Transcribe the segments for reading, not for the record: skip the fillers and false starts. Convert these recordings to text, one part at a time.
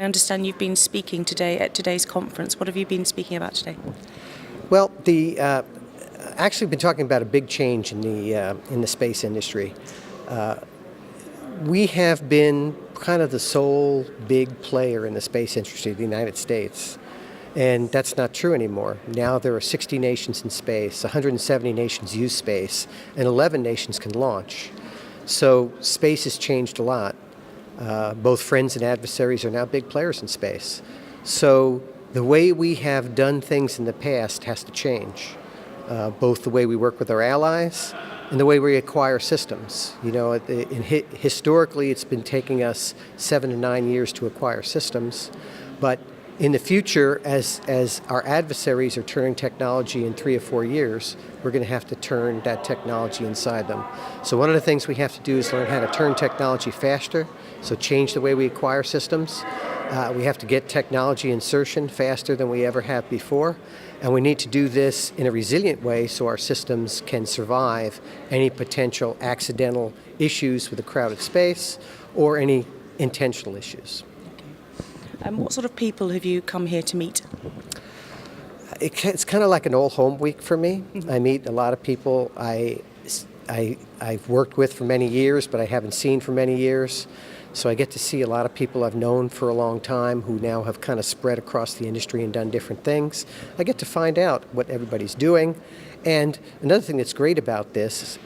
I understand you've been speaking today at today's conference. What have you been speaking about today? Well, actually been talking about a big change in the space industry. We have been kind of the sole big player in the space industry, the United States. And that's not true anymore. Now there are 60 nations in space, 170 nations use space, and 11 nations can launch. So space has changed a lot. Both friends and adversaries are now big players in space. So the way we have done things in the past has to change, both the way we work with our allies and the way we acquire systems. You know, historically it's been taking us 7 to 9 years to acquire systems, but in the future, as our adversaries are turning technology in 3 or 4 years, we're going to have to turn that technology inside them. So one of the things we have to do is learn how to turn technology faster, so change the way we acquire systems. We have to get technology insertion faster than we ever have before, and we need to do this in a resilient way so our systems can survive any potential accidental issues with a crowded space or any intentional issues. What sort of people have you come here to meet? It's kind of like an old home week for me. Mm-hmm. I meet a lot of people I've worked with for many years, but I haven't seen for many years. So I get to see a lot of people I've known for a long time who now have kind of spread across the industry and done different things. I get to find out what everybody's doing. And another thing that's great about this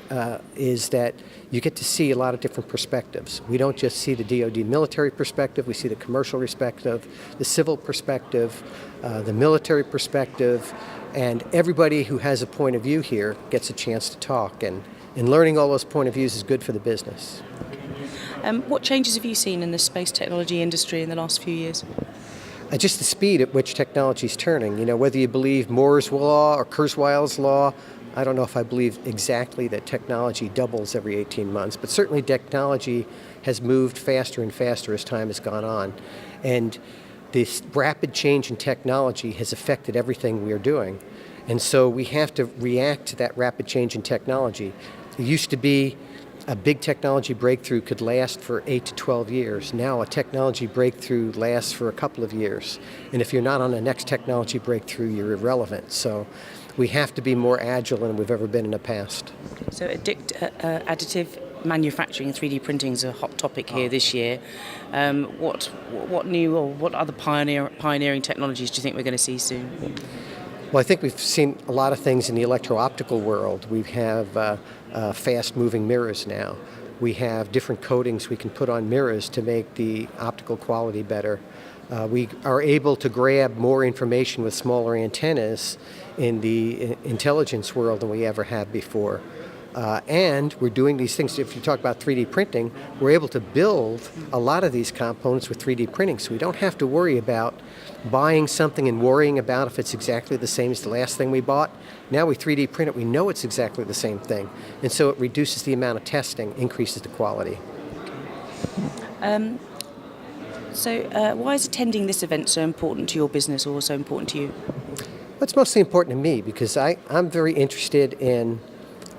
is that you get to see a lot of different perspectives. We don't just see the DoD military perspective, we see the commercial perspective, the civil perspective, the military perspective, and everybody who has a point of view here gets a chance to talk. And learning all those point of views is good for the business. What changes have you seen in the space technology industry in the last few years? Just the speed at which technology is turning. You know, whether you believe Moore's law or Kurzweil's law, I don't know if I believe exactly that technology doubles every 18 months, but certainly technology has moved faster and faster as time has gone on. And this rapid change in technology has affected everything we are doing. And so we have to react to that rapid change in technology. It used to be a big technology breakthrough could last for 8 to 12 years. Now a technology breakthrough lasts for a couple of years. And if you're not on the next technology breakthrough, you're irrelevant. So we have to be more agile than we've ever been in the past. So additive manufacturing and 3D printing is a hot topic here this year. What new or what other pioneering technologies do you think we're going to see soon? Well, I think we've seen a lot of things in the electro-optical world. We have fast-moving mirrors now. We have different coatings we can put on mirrors to make the optical quality better. We are able to grab more information with smaller antennas in the intelligence world than we ever have before. And we're doing these things. If you talk about 3D printing, we're able to build a lot of these components with 3D printing, so we don't have to worry about buying something and worrying about if it's exactly the same as the last thing we bought. Now we 3D print it, we know it's exactly the same thing. And so it reduces the amount of testing, increases the quality. So why is attending this event so important to your business or so important to you? Well, it's mostly important to me because I'm very interested in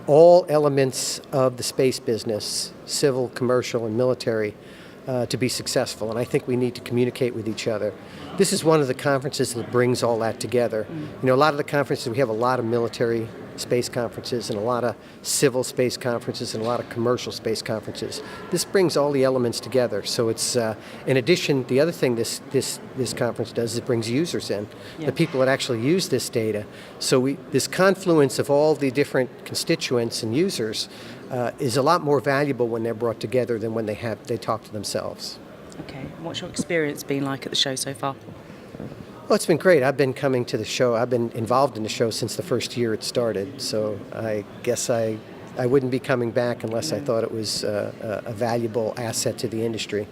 all elements of the space business, civil, commercial, and military, to be successful. And I think we need to communicate with each other. This is one of the conferences that brings all that together. You know, a lot of the conferences, we have a lot of military space conferences and a lot of civil space conferences and a lot of commercial space conferences. This brings all the elements together. So it's, in addition, the other thing this conference does is it brings users in, the people that actually use this data. So this confluence of all the different constituents and users is a lot more valuable when they're brought together than when they talk to themselves. Okay, what's your experience been like at the show so far? Well, it's been great. I've been coming to the show. I've been involved in the show since the first year it started. So I guess I wouldn't be coming back unless I thought it was a valuable asset to the industry.